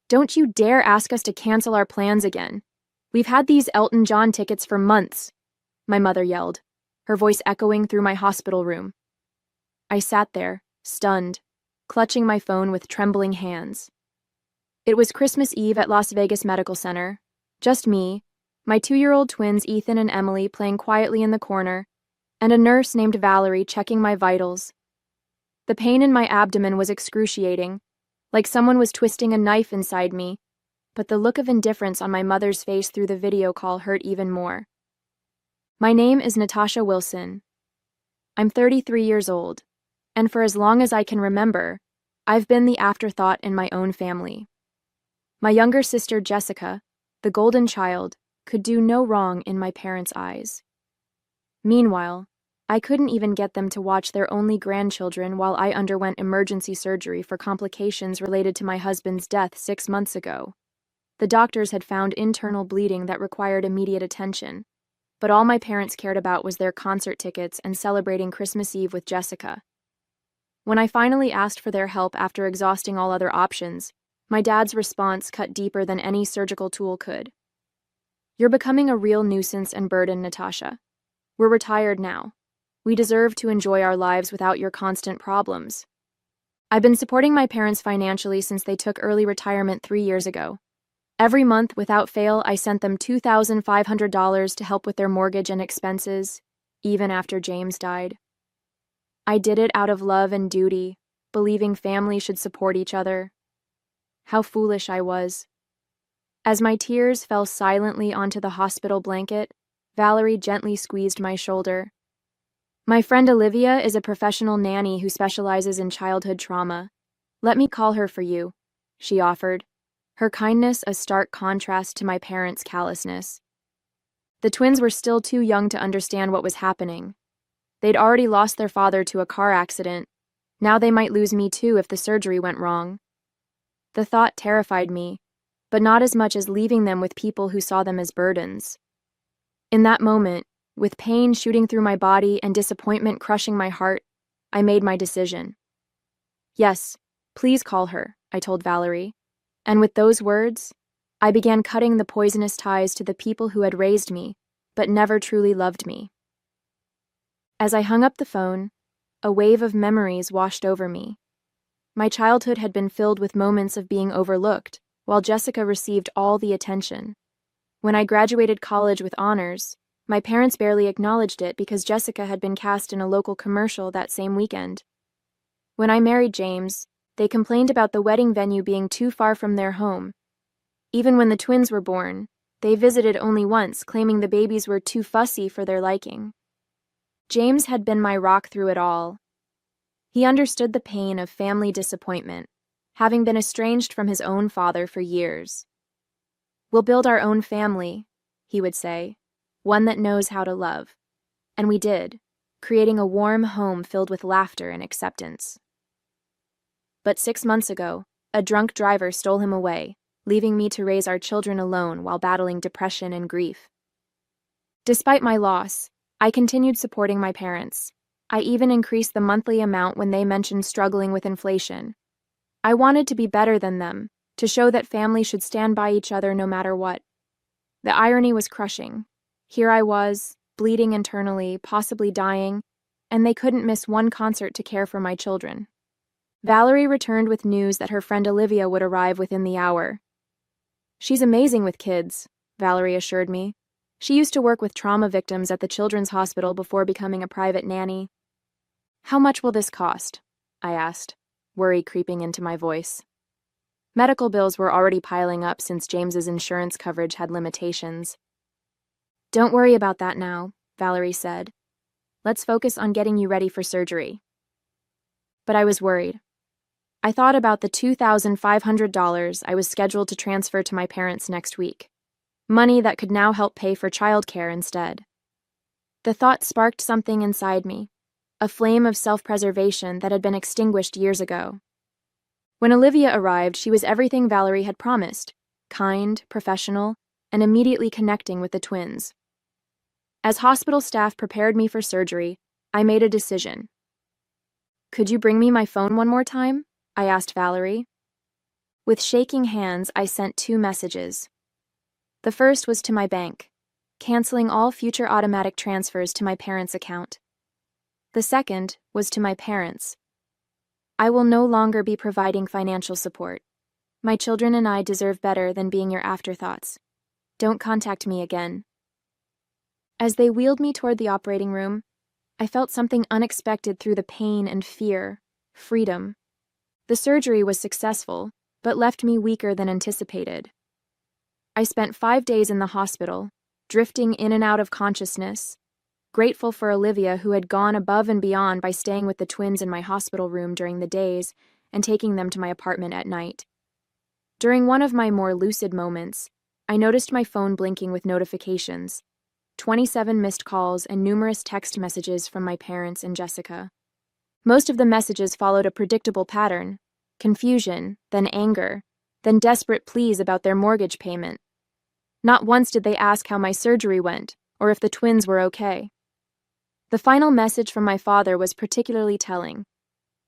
Don't you dare ask us to cancel our plans again. We've had these Elton John tickets for months, my mother yelled, her voice echoing through my hospital room. I sat there, stunned, clutching my phone with trembling hands. It was Christmas Eve at Las Vegas Medical Center. Just me, my 2-year-old twins Ethan and Emily playing quietly in the corner, and a nurse named Valerie checking my vitals. The pain in my abdomen was excruciating, like someone was twisting a knife inside me, but the look of indifference on my mother's face through the video call hurt even more. My name is Natasha Wilson. I'm 33 years old, and for as long as I can remember, I've been the afterthought in my own family. My younger sister Jessica, the golden child, could do no wrong in my parents' eyes. Meanwhile, I couldn't even get them to watch their only grandchildren while I underwent emergency surgery for complications related to my husband's death 6 months ago. The doctors had found internal bleeding that required immediate attention, but all my parents cared about was their concert tickets and celebrating Christmas Eve with Jessica. When I finally asked for their help after exhausting all other options, my dad's response cut deeper than any surgical tool could. You're becoming a real nuisance and burden, Natasha. We're retired now. We deserve to enjoy our lives without your constant problems. I've been supporting my parents financially since they took early retirement 3 years ago. Every month, without fail, I sent them $2,500 to help with their mortgage and expenses, even after James died. I did it out of love and duty, believing family should support each other. How foolish I was. As my tears fell silently onto the hospital blanket, Valerie gently squeezed my shoulder. My friend Olivia is a professional nanny who specializes in childhood trauma. Let me call her for you, she offered, her kindness a stark contrast to my parents' callousness. The twins were still too young to understand what was happening. They'd already lost their father to a car accident. Now they might lose me too if the surgery went wrong. The thought terrified me, but not as much as leaving them with people who saw them as burdens. In that moment, with pain shooting through my body and disappointment crushing my heart, I made my decision. Yes, please call her, I told Valerie. And with those words, I began cutting the poisonous ties to the people who had raised me, but never truly loved me. As I hung up the phone, a wave of memories washed over me. My childhood had been filled with moments of being overlooked, while Jessica received all the attention. When I graduated college with honors, my parents barely acknowledged it because Jessica had been cast in a local commercial that same weekend. When I married James, they complained about the wedding venue being too far from their home. Even when the twins were born, they visited only once, claiming the babies were too fussy for their liking. James had been my rock through it all. He understood the pain of family disappointment, having been estranged from his own father for years. We'll build our own family, he would say, one that knows how to love. And we did, creating a warm home filled with laughter and acceptance. But 6 months ago, a drunk driver stole him away, leaving me to raise our children alone while battling depression and grief. Despite my loss, I continued supporting my parents. I even increased the monthly amount when they mentioned struggling with inflation. I wanted to be better than them, to show that family should stand by each other no matter what. The irony was crushing. Here I was, bleeding internally, possibly dying, and they couldn't miss one concert to care for my children. Valerie returned with news that her friend Olivia would arrive within the hour. She's amazing with kids, Valerie assured me. She used to work with trauma victims at the children's hospital before becoming a private nanny. How much will this cost? I asked, worry creeping into my voice. Medical bills were already piling up since James's insurance coverage had limitations. Don't worry about that now, Valerie said. Let's focus on getting you ready for surgery. But I was worried. I thought about the $2,500 I was scheduled to transfer to my parents next week. Money that could now help pay for childcare instead. The thought sparked something inside me, a flame of self-preservation that had been extinguished years ago. When Olivia arrived, she was everything Valerie had promised, kind, professional, and immediately connecting with the twins. As hospital staff prepared me for surgery, I made a decision. Could you bring me my phone one more time? I asked Valerie. With shaking hands, I sent 2 messages. The first was to my bank, canceling all future automatic transfers to my parents' account. The second was to my parents. I will no longer be providing financial support. My children and I deserve better than being your afterthoughts. Don't contact me again. As they wheeled me toward the operating room, I felt something unexpected through the pain and fear: freedom. The surgery was successful, but left me weaker than anticipated. I spent 5 days in the hospital, drifting in and out of consciousness, grateful for Olivia, who had gone above and beyond by staying with the twins in my hospital room during the days and taking them to my apartment at night. During one of my more lucid moments, I noticed my phone blinking with notifications: 27 missed calls and numerous text messages from my parents and Jessica. Most of the messages followed a predictable pattern: confusion, then anger, then desperate pleas about their mortgage payment. Not once did they ask how my surgery went or if the twins were okay. The final message from my father was particularly telling.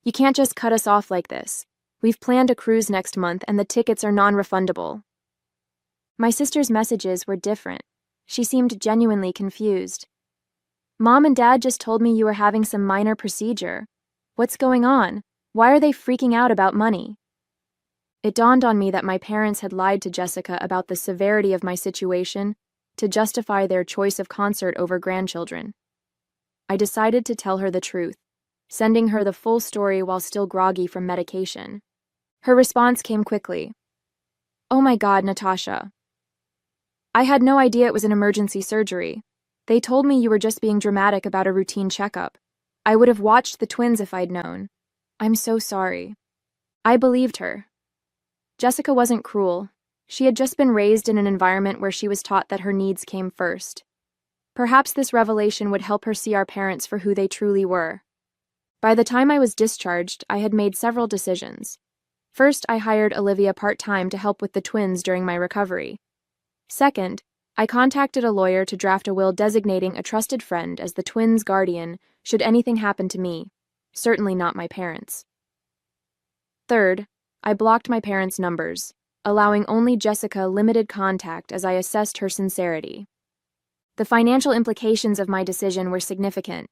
"You can't just cut us off like this. We've planned a cruise next month and the tickets are non-refundable." My sister's messages were different. She seemed genuinely confused. "Mom and Dad just told me you were having some minor procedure. What's going on? Why are they freaking out about money?" It dawned on me that my parents had lied to Jessica about the severity of my situation to justify their choice of concert over grandchildren. I decided to tell her the truth, sending her the full story while still groggy from medication. Her response came quickly. "Oh my God, Natasha. I had no idea it was an emergency surgery. They told me you were just being dramatic about a routine checkup. I would have watched the twins if I'd known. I'm so sorry." I believed her. Jessica wasn't cruel. She had just been raised in an environment where she was taught that her needs came first. Perhaps this revelation would help her see our parents for who they truly were. By the time I was discharged, I had made several decisions. First, I hired Olivia part-time to help with the twins during my recovery. Second, I contacted a lawyer to draft a will designating a trusted friend as the twins' guardian should anything happen to me, certainly not my parents. Third, I blocked my parents' numbers, allowing only Jessica limited contact as I assessed her sincerity. The financial implications of my decision were significant.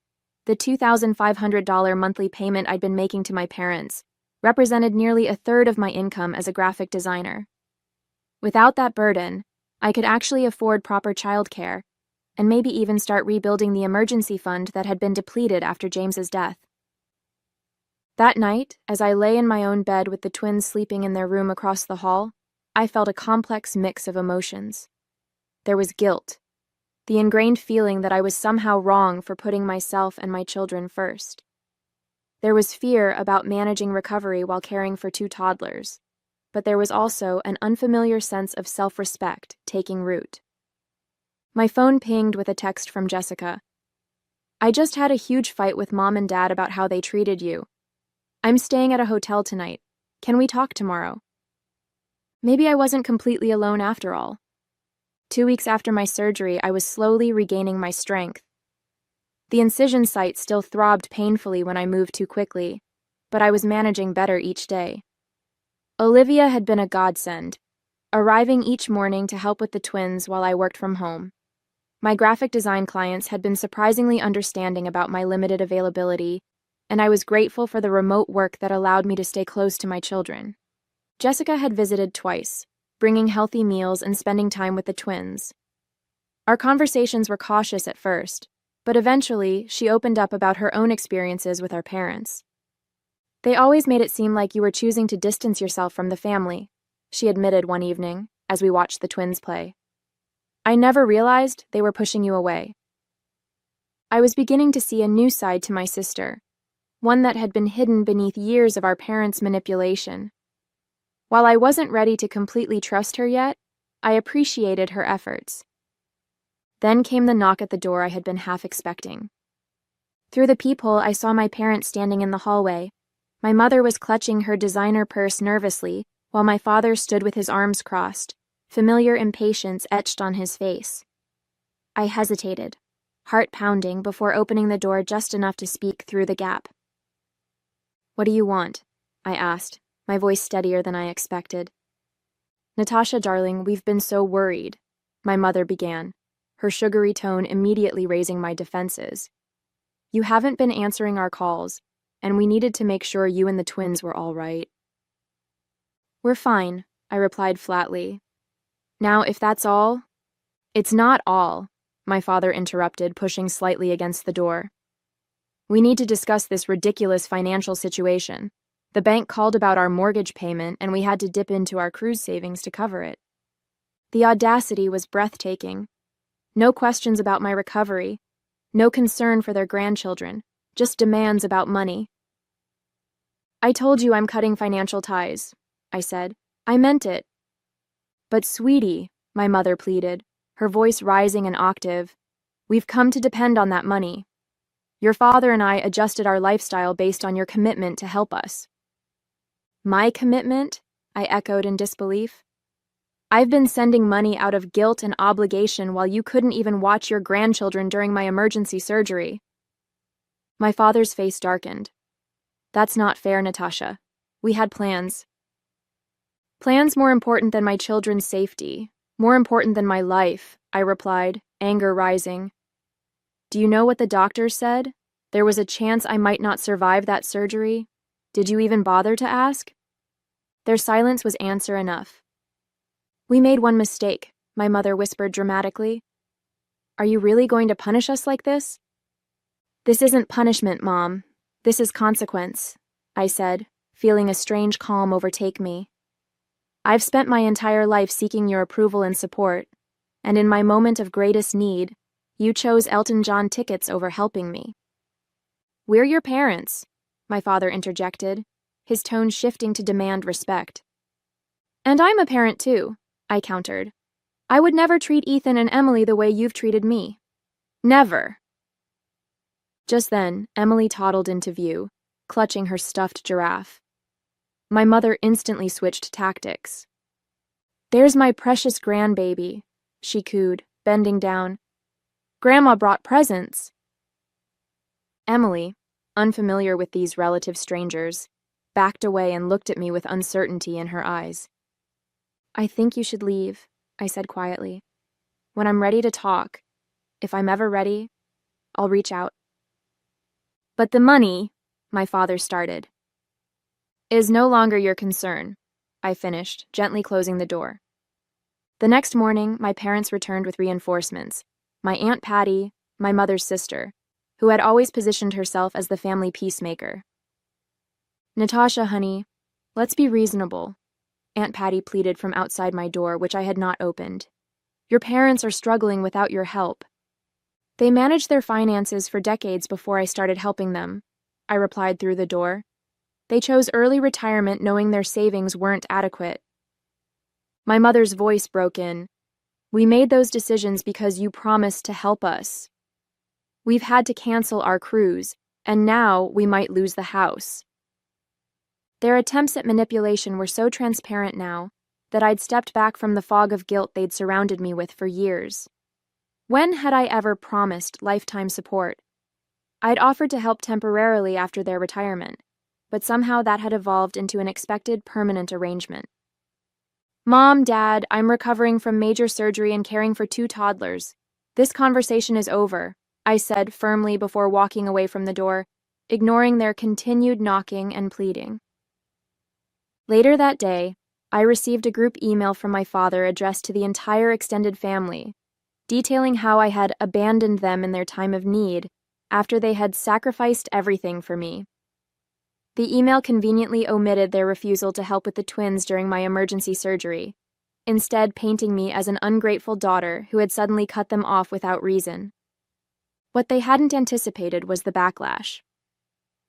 The $2,500 monthly payment I'd been making to my parents represented nearly a third of my income as a graphic designer. Without that burden, I could actually afford proper childcare and maybe even start rebuilding the emergency fund that had been depleted after James's death. That night, as I lay in my own bed with the twins sleeping in their room across the hall, I felt a complex mix of emotions. There was guilt, the ingrained feeling that I was somehow wrong for putting myself and my children first. There was fear about managing recovery while caring for 2 toddlers, but there was also an unfamiliar sense of self-respect taking root. My phone pinged with a text from Jessica. "I just had a huge fight with Mom and Dad about how they treated you. I'm staying at a hotel tonight. Can we talk tomorrow?" Maybe I wasn't completely alone after all. 2 weeks after my surgery, I was slowly regaining my strength. The incision site still throbbed painfully when I moved too quickly, but I was managing better each day. Olivia had been a godsend, arriving each morning to help with the twins while I worked from home. My graphic design clients had been surprisingly understanding about my limited availability, and I was grateful for the remote work that allowed me to stay close to my children. Jessica had visited twice, bringing healthy meals and spending time with the twins. Our conversations were cautious at first, but eventually she opened up about her own experiences with our parents. "They always made it seem like you were choosing to distance yourself from the family," she admitted one evening as we watched the twins play. "I never realized they were pushing you away." I was beginning to see a new side to my sister, one that had been hidden beneath years of our parents' manipulation. While I wasn't ready to completely trust her yet, I appreciated her efforts. Then came the knock at the door I had been half expecting. Through the peephole, I saw my parents standing in the hallway. My mother was clutching her designer purse nervously, while my father stood with his arms crossed, familiar impatience etched on his face. I hesitated, heart pounding, before opening the door just enough to speak through the gap. "What do you want?" I asked, my voice steadier than I expected. Natasha, darling, we've been so worried, my mother began, her sugary tone immediately raising my defenses. You haven't been answering our calls, and we needed to make sure you and the twins were all right. We're fine, I replied flatly. Now, if that's all... It's not all, my father interrupted, pushing slightly against the door. We need to discuss this ridiculous financial situation. The bank called about our mortgage payment, and we had to dip into our cruise savings to cover it. The audacity was breathtaking. No questions about my recovery, no concern for their grandchildren, just demands about money. I told you I'm cutting financial ties, I said. I meant it. But sweetie, my mother pleaded, her voice rising an octave, we've come to depend on that money. Your father and I adjusted our lifestyle based on your commitment to help us. My commitment? I echoed in disbelief. I've been sending money out of guilt and obligation while you couldn't even watch your grandchildren during my emergency surgery. My father's face darkened. That's not fair, Natasha. We had plans. Plans more important than my children's safety, more important than my life, I replied, anger rising. Do you know what the doctors said? There was a chance I might not survive that surgery. Did you even bother to ask? Their silence was answer enough. We made one mistake, my mother whispered dramatically. Are you really going to punish us like this? This isn't punishment, Mom. This is consequence, I said, feeling a strange calm overtake me. I've spent my entire life seeking your approval and support, and in my moment of greatest need, you chose Elton John tickets over helping me. We're your parents, my father interjected, his tone shifting to demand respect. And I'm a parent too, I countered. I would never treat Ethan and Emily the way you've treated me. Never. Just then, Emily toddled into view, clutching her stuffed giraffe. My mother instantly switched tactics. There's my precious grandbaby, she cooed, bending down. Grandma brought presents. Emily, unfamiliar with these relative strangers, backed away and looked at me with uncertainty in her eyes. I think you should leave, I said quietly. When I'm ready to talk, if I'm ever ready, I'll reach out. But the money, my father started, is no longer your concern, I finished, gently closing the door. The next morning, my parents returned with reinforcements. My Aunt Patty, my mother's sister, who had always positioned herself as the family peacemaker. Natasha, honey, let's be reasonable, Aunt Patty pleaded from outside my door, which I had not opened. Your parents are struggling without your help. They managed their finances for decades before I started helping them, I replied through the door. They chose early retirement knowing their savings weren't adequate. My mother's voice broke in. We made those decisions because you promised to help us. We've had to cancel our cruise, and now we might lose the house. Their attempts at manipulation were so transparent now that I'd stepped back from the fog of guilt they'd surrounded me with for years. When had I ever promised lifetime support? I'd offered to help temporarily after their retirement, but somehow that had evolved into an expected permanent arrangement. Mom, Dad, I'm recovering from major surgery and caring for 2 toddlers. This conversation is over, I said firmly before walking away from the door, ignoring their continued knocking and pleading. Later that day, I received a group email from my father addressed to the entire extended family, detailing how I had abandoned them in their time of need after they had sacrificed everything for me. The email conveniently omitted their refusal to help with the twins during my emergency surgery, instead painting me as an ungrateful daughter who had suddenly cut them off without reason. What they hadn't anticipated was the backlash.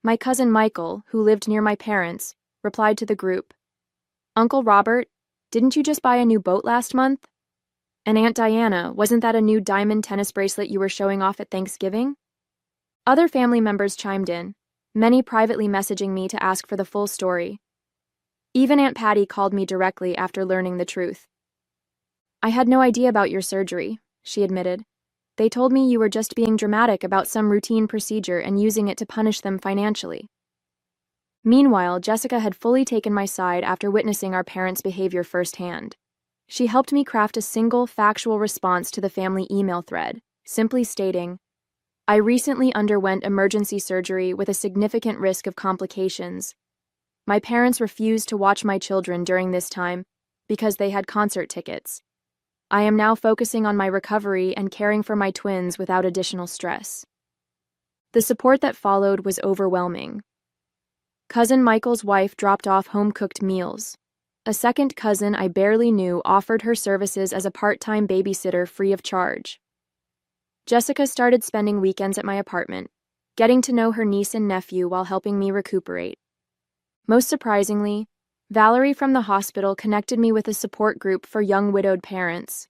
My cousin Michael, who lived near my parents, replied to the group, Uncle Robert, didn't you just buy a new boat last month? And Aunt Diana, wasn't that a new diamond tennis bracelet you were showing off at Thanksgiving? Other family members chimed in, many privately messaging me to ask for the full story. Even Aunt Patty called me directly after learning the truth. I had no idea about your surgery, she admitted. They told me you were just being dramatic about some routine procedure and using it to punish them financially. Meanwhile, Jessica had fully taken my side after witnessing our parents' behavior firsthand. She helped me craft a single, factual response to the family email thread, simply stating, "I recently underwent emergency surgery with a significant risk of complications. My parents refused to watch my children during this time because they had concert tickets. I am now focusing on my recovery and caring for my twins without additional stress." The support that followed was overwhelming. Cousin Michael's wife dropped off home-cooked meals. A second cousin I barely knew offered her services as a part-time babysitter free of charge. Jessica started spending weekends at my apartment, getting to know her niece and nephew while helping me recuperate. Most surprisingly, Valerie from the hospital connected me with a support group for young widowed parents.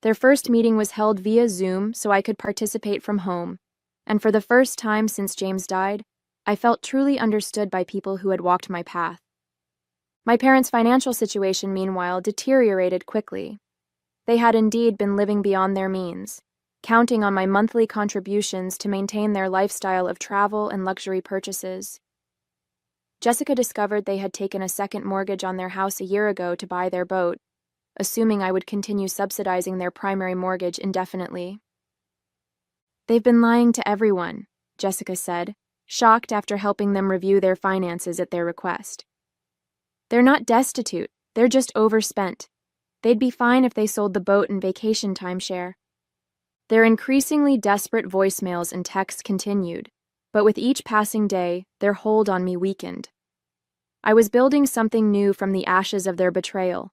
Their first meeting was held via Zoom so I could participate from home, and for the first time since James died, I felt truly understood by people who had walked my path. My parents' financial situation, meanwhile, deteriorated quickly. They had indeed been living beyond their means, counting on my monthly contributions to maintain their lifestyle of travel and luxury purchases. Jessica discovered they had taken a second mortgage on their house a year ago to buy their boat, assuming I would continue subsidizing their primary mortgage indefinitely. "They've been lying to everyone," Jessica said, shocked after helping them review their finances at their request. "They're not destitute, they're just overspent. They'd be fine if they sold the boat and vacation timeshare." Their increasingly desperate voicemails and texts continued, but with each passing day, their hold on me weakened. I was building something new from the ashes of their betrayal,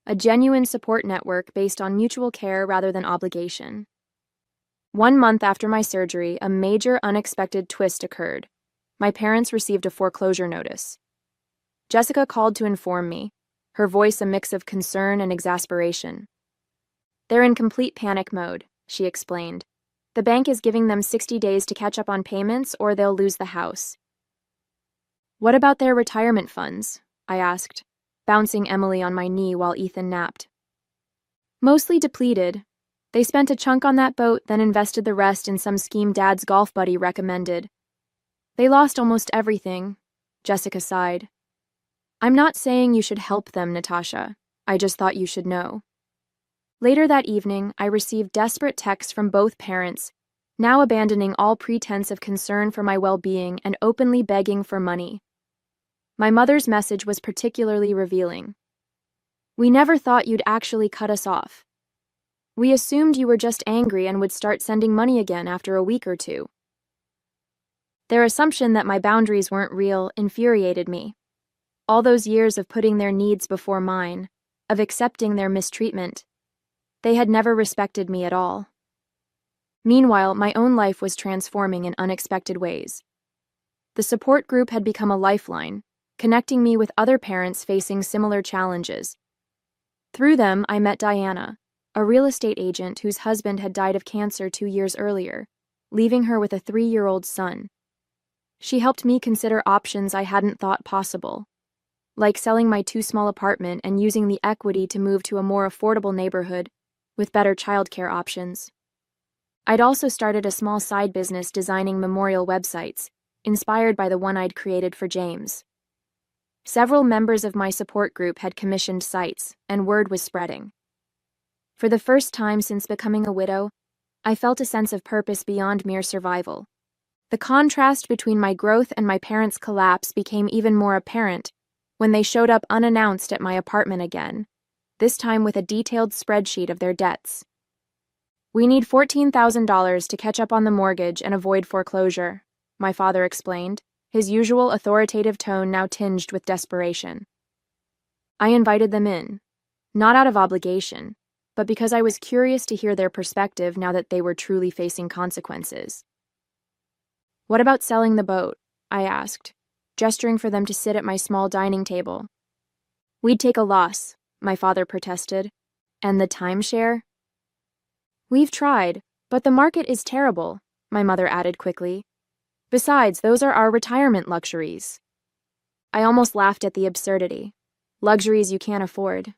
a genuine support network based on mutual care rather than obligation. 1 month after my surgery, a major unexpected twist occurred. My parents received a foreclosure notice. Jessica called to inform me, her voice a mix of concern and exasperation. "They're in complete panic mode," she explained. "The bank is giving them 60 days to catch up on payments or they'll lose the house." "What about their retirement funds?" I asked, bouncing Emily on my knee while Ethan napped. "Mostly depleted. They spent a chunk on that boat, then invested the rest in some scheme Dad's golf buddy recommended. They lost almost everything," Jessica sighed. "I'm not saying you should help them, Natasha. I just thought you should know." Later that evening, I received desperate texts from both parents, now abandoning all pretense of concern for my well-being and openly begging for money. My mother's message was particularly revealing. "We never thought you'd actually cut us off. We assumed you were just angry and would start sending money again after a week or two." Their assumption that my boundaries weren't real infuriated me. All those years of putting their needs before mine, of accepting their mistreatment, they had never respected me at all. Meanwhile, my own life was transforming in unexpected ways. The support group had become a lifeline, connecting me with other parents facing similar challenges. Through them, I met Diana, a real estate agent whose husband had died of cancer 2 years earlier, leaving her with a 3-year-old son. She helped me consider options I hadn't thought possible, like selling my too-small apartment and using the equity to move to a more affordable neighborhood with better childcare options. I'd also started a small side business designing memorial websites, inspired by the one I'd created for James. Several members of my support group had commissioned sites, and word was spreading. For the first time since becoming a widow, I felt a sense of purpose beyond mere survival. The contrast between my growth and my parents' collapse became even more apparent when they showed up unannounced at my apartment again, this time with a detailed spreadsheet of their debts. "We need $14,000 to catch up on the mortgage and avoid foreclosure," my father explained, his usual authoritative tone now tinged with desperation. I invited them in, not out of obligation, but because I was curious to hear their perspective now that they were truly facing consequences. "What about selling the boat?" I asked, gesturing for them to sit at my small dining table. "We'd take a loss," my father protested. "And the timeshare?" "We've tried, but the market is terrible," my mother added quickly. "Besides, those are our retirement luxuries." I almost laughed at the absurdity. Luxuries you can't afford.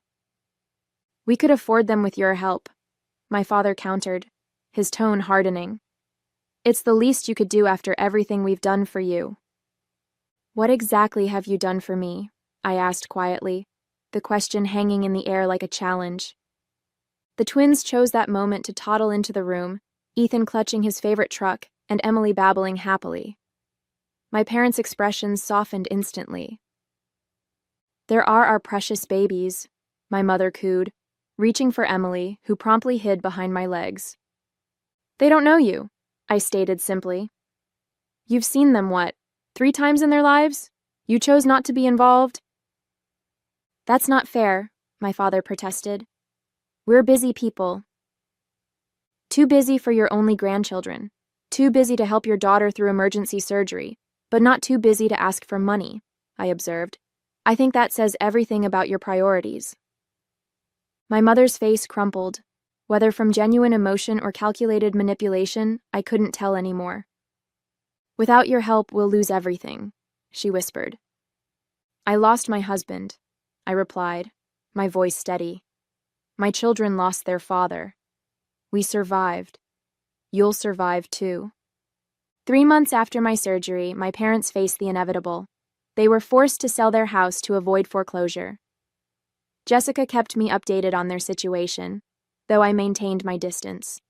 "We could afford them with your help," my father countered, his tone hardening. "It's the least you could do after everything we've done for you." What exactly have you done for me? I asked quietly, the question hanging in the air like a challenge. The twins chose that moment to toddle into the room, Ethan clutching his favorite truck and Emily babbling happily. My parents' expressions softened instantly. There are our precious babies, my mother cooed, reaching for Emily, who promptly hid behind my legs. They don't know you, I stated simply. You've seen them, 3 times in their lives? You chose not to be involved? That's not fair, my father protested. We're busy people. Too busy for your only grandchildren. Too busy to help your daughter through emergency surgery, but not too busy to ask for money, I observed. I think that says everything about your priorities. My mother's face crumpled. Whether from genuine emotion or calculated manipulation, I couldn't tell anymore. Without your help, we'll lose everything, she whispered. I lost my husband, I replied, my voice steady. My children lost their father. We survived. You'll survive too. 3 months after my surgery, my parents faced the inevitable. They were forced to sell their house to avoid foreclosure. Jessica kept me updated on their situation, though I maintained my distance.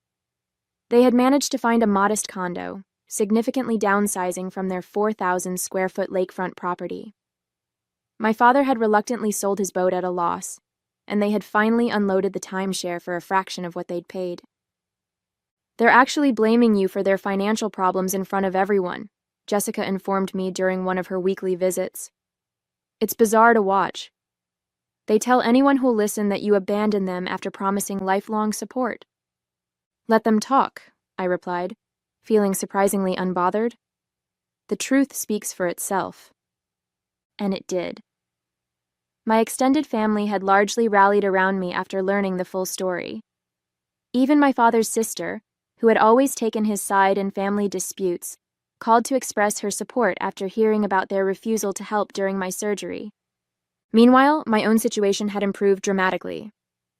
They had managed to find a modest condo, significantly downsizing from their 4,000-square-foot lakefront property. My father had reluctantly sold his boat at a loss, and they had finally unloaded the timeshare for a fraction of what they'd paid. They're actually blaming you for their financial problems in front of everyone, Jessica informed me during one of her weekly visits. It's bizarre to watch. They tell anyone who'll listen that you abandoned them after promising lifelong support. Let them talk, I replied, feeling surprisingly unbothered. The truth speaks for itself. And it did. My extended family had largely rallied around me after learning the full story. Even my father's sister, who had always taken his side in family disputes, called to express her support after hearing about their refusal to help during my surgery. Meanwhile, my own situation had improved dramatically.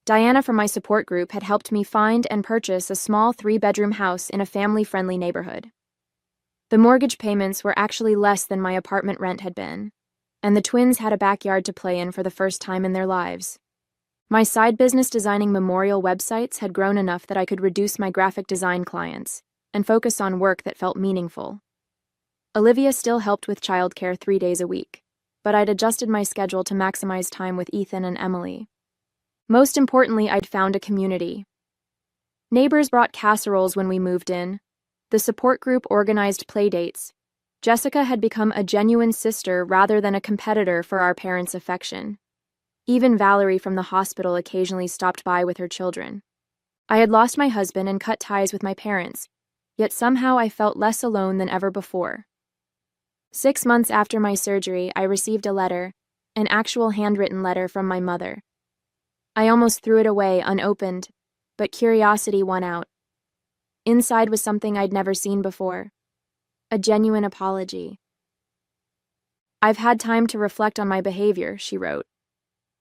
Diana from my support group had helped me find and purchase a small 3-bedroom house in a family-friendly neighborhood. The mortgage payments were actually less than my apartment rent had been, and the twins had a backyard to play in for the first time in their lives. My side business designing memorial websites had grown enough that I could reduce my graphic design clients and focus on work that felt meaningful. Olivia still helped with childcare 3 days a week, but I'd adjusted my schedule to maximize time with Ethan and Emily. Most importantly, I'd found a community. Neighbors brought casseroles when we moved in. The support group organized playdates. Jessica had become a genuine sister rather than a competitor for our parents' affection. Even Valerie from the hospital occasionally stopped by with her children. I had lost my husband and cut ties with my parents, yet somehow I felt less alone than ever before. 6 months after my surgery, I received a letter, an actual handwritten letter from my mother. I almost threw it away unopened, but curiosity won out. Inside was something I'd never seen before. A genuine apology. I've had time to reflect on my behavior, she wrote.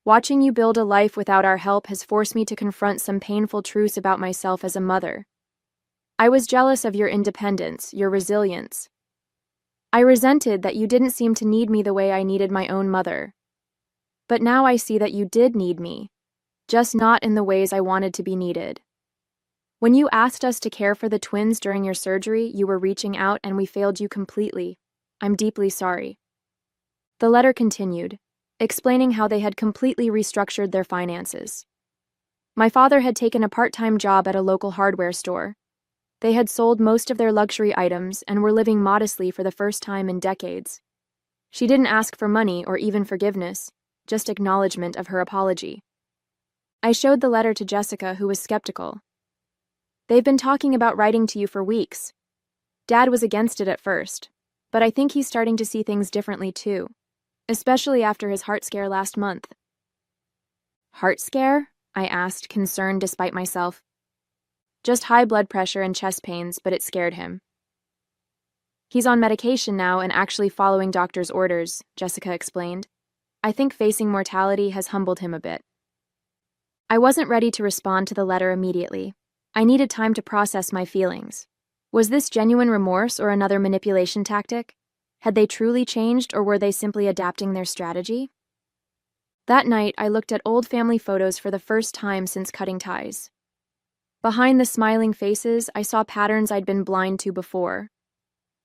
Watching you build a life without our help has forced me to confront some painful truths about myself as a mother. I was jealous of your independence, your resilience. I resented that you didn't seem to need me the way I needed my own mother. But now I see that you did need me, just not in the ways I wanted to be needed. When you asked us to care for the twins during your surgery, you were reaching out and we failed you completely. I'm deeply sorry. The letter continued, explaining how they had completely restructured their finances. My father had taken a part-time job at a local hardware store. They had sold most of their luxury items and were living modestly for the first time in decades. She didn't ask for money or even forgiveness, just acknowledgement of her apology. I showed the letter to Jessica, who was skeptical. They've been talking about writing to you for weeks. Dad was against it at first, but I think he's starting to see things differently too, especially after his heart scare last month. Heart scare? I asked, concerned despite myself. Just high blood pressure and chest pains, but it scared him. He's on medication now and actually following doctor's orders, Jessica explained. I think facing mortality has humbled him a bit. I wasn't ready to respond to the letter immediately. I needed time to process my feelings. Was this genuine remorse or another manipulation tactic? Had they truly changed, or were they simply adapting their strategy? That night, I looked at old family photos for the first time since cutting ties. Behind the smiling faces, I saw patterns I'd been blind to before.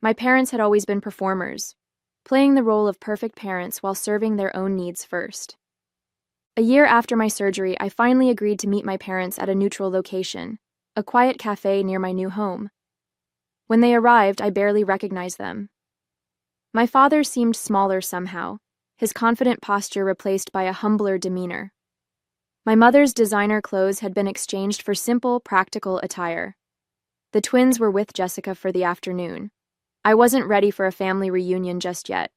My parents had always been performers, playing the role of perfect parents while serving their own needs first. A year after my surgery, I finally agreed to meet my parents at a neutral location, a quiet cafe near my new home. When they arrived, I barely recognized them. My father seemed smaller somehow, his confident posture replaced by a humbler demeanor. My mother's designer clothes had been exchanged for simple, practical attire. The twins were with Jessica for the afternoon. I wasn't ready for a family reunion just yet.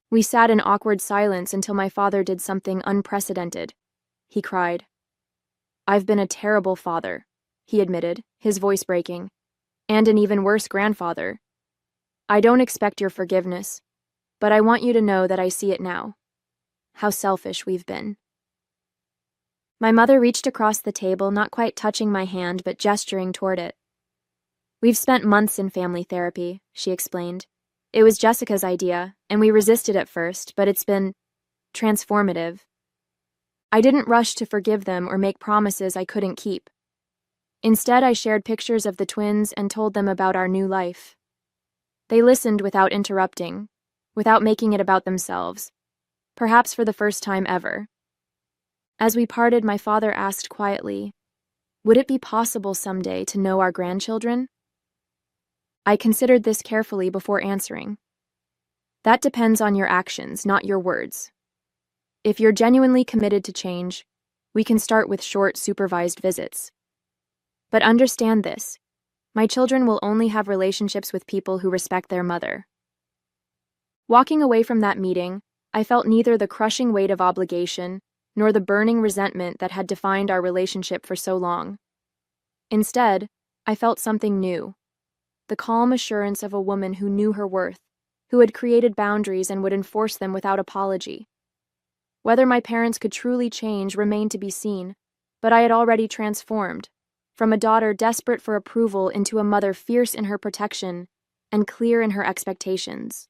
We sat in awkward silence until my father did something unprecedented. He cried. "I've been a terrible father," he admitted, his voice breaking, "and an even worse grandfather. I don't expect your forgiveness, but I want you to know that I see it now. How selfish we've been." My mother reached across the table, not quite touching my hand, but gesturing toward it. "We've spent months in family therapy," she explained. "It was Jessica's idea, and we resisted at first, but it's been transformative. I didn't rush to forgive them or make promises I couldn't keep. Instead, I shared pictures of the twins and told them about our new life. They listened without interrupting, without making it about themselves, perhaps for the first time ever. As we parted, my father asked quietly, "Would it be possible someday to know our grandchildren?" I considered this carefully before answering. "That depends on your actions, not your words. If you're genuinely committed to change, we can start with short, supervised visits. But understand this, my children will only have relationships with people who respect their mother." Walking away from that meeting, I felt neither the crushing weight of obligation nor the burning resentment that had defined our relationship for so long. Instead, I felt something new, the calm assurance of a woman who knew her worth, who had created boundaries and would enforce them without apology. Whether my parents could truly change remained to be seen, but I had already transformed, from a daughter desperate for approval into a mother fierce in her protection and clear in her expectations.